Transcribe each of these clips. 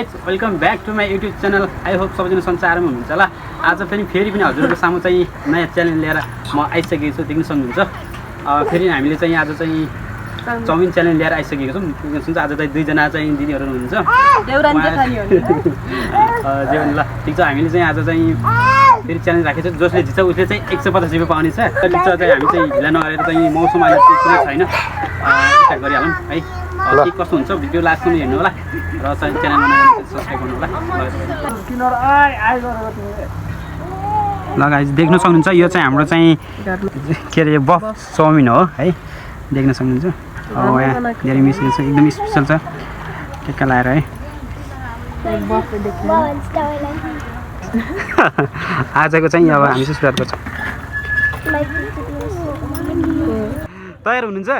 Guys welcome back to my YouTube channel. I hope सबैजना संसारमा हुनुहुन्छ होला। आज पनि फेरि पनि हजुरहरूको सामु चाहिँ नयाँ च्यालेन्ज लिएर म आइसकेको छु, देख्न सक्नुहुन्छ। फेरि हामीले चाहिँ आज चाहिँ चाउमिन च्यालेन्ज लिएर आइसकेको छौँ। देख्न आज चाहिँ दुईजना चाहिँ दिदीहरू हुनुहुन्छ। ल ठिक छ, हामीले चाहिँ आज चाहिँ फेरि च्यालेन्ज राखेको छ। जसले जित्छ उसले चाहिँ 150 रुपियाँ पाउने छ। ठिक छ, चाहिँ हामी चाहिँ ढिला नगरेर चाहिँ मौसम अहिले चाहिँ छैन, स्टार्ट गरिहालौँ है। के कस्तो हुन्छ भिडियो लास्टसम्म हेर्नु होला र चाहिँ च्यानल सब्सक्राइब गर्नु होला। ल गाइस देख्न सक्नुहुन्छ, यो चाहिँ हाम्रो चाहिँ के अरे बफ चाउमिन हो है, देख्न सक्नुहुन्छ। यहाँ धेरै मिसिएको छ, एकदम स्पेसल छ, के लाएर है। आजको चाहिँ अब हामी चाहिँ सुरुवात गर्छौँ। तयार हुनुहुन्छ?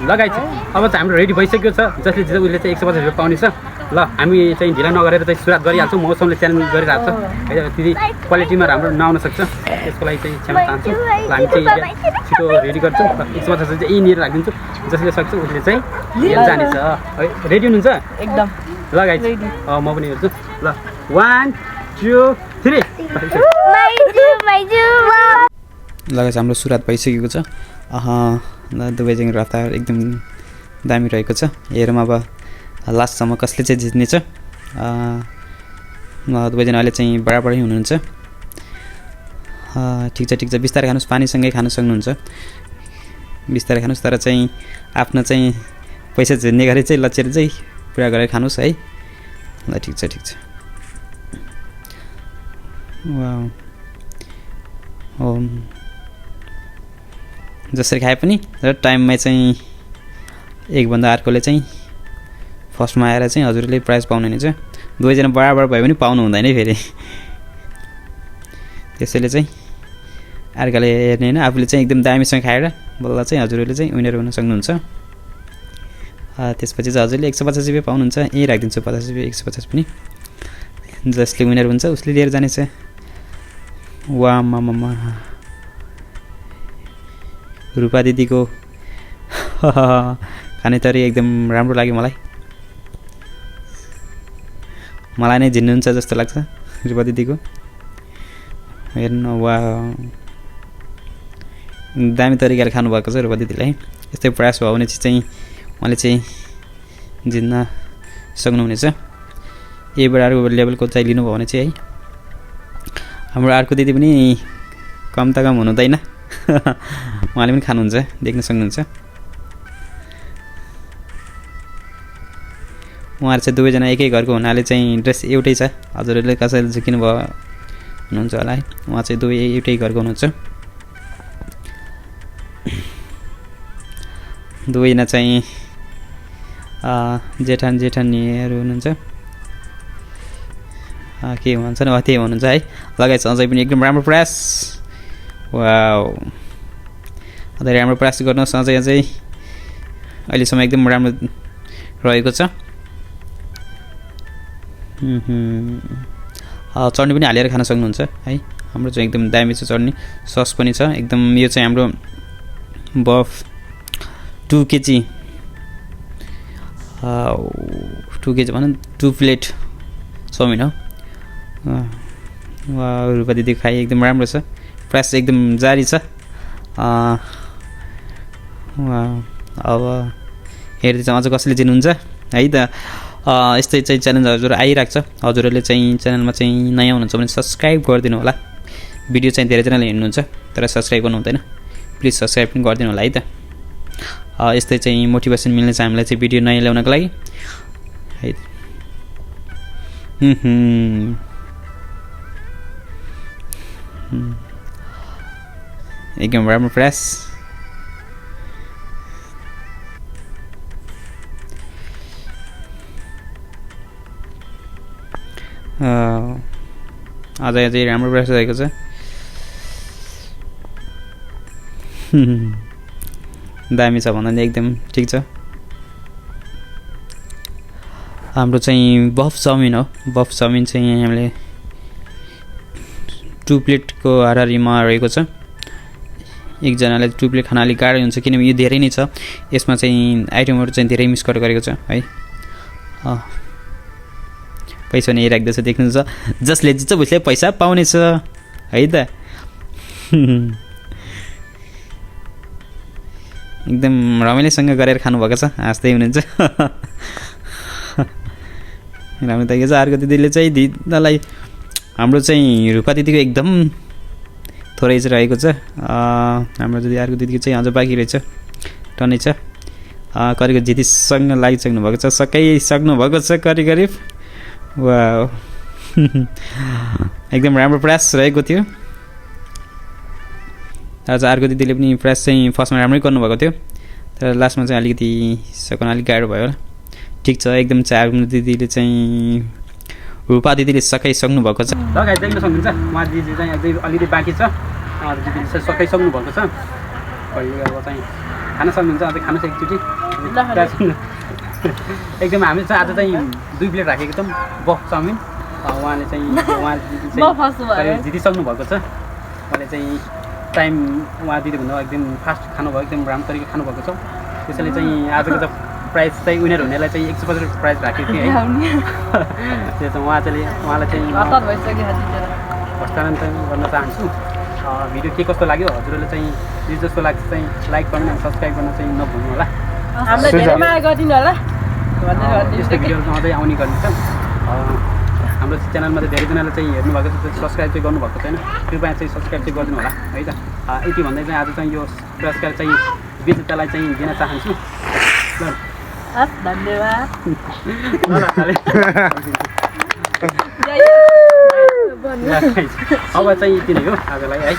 ल गाइस अब चाहिँ हाम्रो रेडी भइसक्यो छ। जसले जित्छ उसले चाहिँ 150 रुपियाँ पाउने छ। ल हामी चाहिँ ढिला नगरेर चाहिँ सुरुवात गरिहाल्छौँ। मौसमले च्यालेन्ज गरिरहेको छ है, त्यति क्वालिटीमा राम्रो नआउन सक्छ, त्यसको लागि चाहिँ क्षमा चाहन्छु। ल हामी चाहिँ छिटो रेडी गर्छौँ। 150 चाहिँ यहीँनिर राखिदिन्छु। जसले सक्छ उसले चाहिँ जानेछ है। रेडी हुनुहुन्छ? एकदम। ल गाइस म पनि हेर्छु। ल 1 2 3 ल गाइस हाम्रो सुरुवात भइसकेको छ। दुवैजना रफ्तार एकदम दामी रहेको छ। हेरौँ अब लास्टसम्म कसले चाहिँ जित्नेछ। दुवैजना अहिले चाहिँ बराबरै हुनुहुन्छ। ठिक छ, बिस्तारै खानुहोस्, पानीसँगै खान सक्नुहुन्छ। बिस्तारै खानुहोस्, तर चाहिँ आफ्नो चाहिँ पैसा झिर्ने गरी चाहिँ लक्ष्य चाहिँ पुरा गरेर खानुहोस् है। ल ठिक छ। जसरी खाए पनि र टाइममा चाहिँ एकभन्दा अर्कोले चाहिँ फर्स्टमा आएर चाहिँ हजुरले प्राइज पाउनु हुनेछ। दुवैजना बराबर भयो भने पाउनु हुँदैन फेरि। त्यसैले चाहिँ अर्काले हेर्ने होइन, आफूले चाहिँ एकदम दामीसँग खाएर बल्ल चाहिँ हजुरहरूले चाहिँ विनर हुन सक्नुहुन्छ। त्यसपछि चाहिँ हजुरले 150 रुपियाँ पाउनुहुन्छ। यहीँ राखिदिन्छु 50 रुपियाँ 150 पनि। जसले विनर हुन्छ उसले लिएर जानेछ। वा मामा रूपा दिदीको खाने तरी एकदम राम्रो लाग्यो मलाई नै झिन्नुहुन्छ जस्तो लाग्छ रूपा दिदीको। हेर्नु वा दामी तरिकाले खानुभएको छ रूपा दिदीलाई। यस्तै प्रयास भयो भने चाहिँ उहाँले चाहिँ जित्न सक्नुहुनेछ। यहीबाट अर्को लेभलको चाहिँ लिनुभयो भने चाहिँ है। हाम्रो अर्को दिदी पनि कम त कम हुनुहुँदैन, उहाँले पनि खानुहुन्छ, देख्न सक्नुहुन्छ। उहाँहरू चाहिँ दुवैजना एकै घरको हुनाले चाहिँ ड्रेस एउटै छ। हजुरहरूले कसैले झुकिनु भयो हुनुहुन्छ होला है। उहाँ चाहिँ दुवै एउटै घरको हुनुहुन्छ। दुवैजना चाहिँ जेठानीहरू हुनुहुन्छ। के भन्छ न त्यही हुनुहुन्छ है। लगाइ अझै पनि एकदम राम्रो प्रयास। वाउ अझै राम्रो प्रयास गर्नुहोस्। अझै अहिलेसम्म एकदम राम्रो रहेको छ। चटनी पनि हालेर खान सक्नुहुन्छ है। हाम्रो चाहिँ एकदम दामी छ चटनी, सस पनि छ एकदम। यो चाहिँ हाम्रो बफ 2 केजी 2 केजी भनौँ 2 प्लेट चाउमिन हो। वा रूपा दिदी खाइ एकदम राम्रो छ, प्रयास एकदम जारी छ। अब हेर्दैछ अझ कसले जित्नुहुन्छ है त। यस्तै चाहिँ च्यालेन्ज हजुर आइरहेको छ। हजुरहरूले चाहिँ च्यानलमा चाहिँ नयाँ हुनुहुन्छ भने सब्सक्राइब गरिदिनु होला। भिडियो चाहिँ धेरैजनाले हेर्नुहुन्छ तर सब्सक्राइब गर्नु हुँदैन, प्लिज सब्सक्राइब पनि गरिदिनु होला है त। यस्तै चाहिँ मोटिभेसन मिल्ने छ हामीलाई चाहिँ भिडियो नयाँ ल्याउनको लागि है। एकदम राम्रो प्रयास। अझै राम्रो प्रयास रहेको छ। दामी छ भन्दा एकदम ठिक छ। हाम्रो चाहिँ बफ चाउमिन हो। बफ चाउमिन चाहिँ हामीले 2 प्लेटको हाराहारीमा रहेको छ। एकजनालाई 2 प्लेट खान अलिक गाह्रो हुन्छ किनभने यो धेरै नै छ। यसमा चाहिँ आइटमहरू चाहिँ धेरै मिक्स गरेको छ है। पैसा नि राख्दैछ देख्नुहुन्छ जसले जित्छ उसले पैसा पाउनेछ है त एकदम रमाइलोसँग गरेर खानुभएको छ हाँस्दै हुनुहुन्छ राम्रो देखिएको छ अर्को दिदीले चाहिँ दिदीलाई हाम्रो चाहिँ रुपा दिदीको एकदम थोरै चाहिँ रहेको छ हाम्रो दिदी अर्को दिदीको चाहिँ अझ बाँकी रहेछ टनै छ करिब जितिसँग लागिसक्नु भएको छ सकाइसक्नु भएको छ करिब वा एकदम राम्रो प्रयास रहेको थियो आज अर्को दिदीले पनि प्रयास चाहिँ फर्स्टमा राम्रै गर्नुभएको थियो तर लास्टमा चाहिँ अलिकति सकाउन अलिक गाह्रो भयो होला ठिक छ एकदम चार दिदीले चाहिँ रूपा दिदीले सकाइसक्नु भएको छ ल गाइस देख्न सक्नुहुन्छ उहाँ दिदी चाहिँ अझै अलिकति बाँकी छ दिदीले चाहिँ सकाइसक्नु भएको छ अब चाहिँ खान सक्नुहुन्छ अझै खानु छ एकचोटि एकदम हामीले चाहिँ आज चाहिँ 2 प्लेट राखेको छौँ बफ चाउमिन उहाँले चाहिँ जितिसक्नु भएको छ उहाँले चाहिँ टाइम उहाँ दिदीभन्दा एकदम फास्ट खानुभयो एकदम राम्रो तरिकाले खानुभएको छ त्यसैले चाहिँ आजको त प्राइज चाहिँ विनर हुनेलाई चाहिँ 150 प्राइज राखेको थिएँ है त्यो चाहिँ उहाँलाई चाहिँ हस्तान्तरण गर्न चाहन्छु भिडियो के कस्तो लाग्यो हजुरहरूले चाहिँ जे जस्तो लाग्छ चाहिँ लाइक कमेन्ट अनि सब्सक्राइब गर्न चाहिँ नभुल्नु होला यस्तो भिडियोहरू अझै आउने गर्नेछ हाम्रो च्यानलमा चाहिँ धेरैजनाले चाहिँ हेर्नुभएको छ सब्सक्राइब चाहिँ गर्नुभएको छैन कृपया चाहिँ सब्सक्राइब चाहिँ गरिदिनु होला है त यति भन्दै चाहिँ आज चाहिँ यो पुरस्कार चाहिँ विजेतालाई चाहिँ दिन चाहन्छु धन्यवाद अब चाहिँ यति नै हो आजलाई है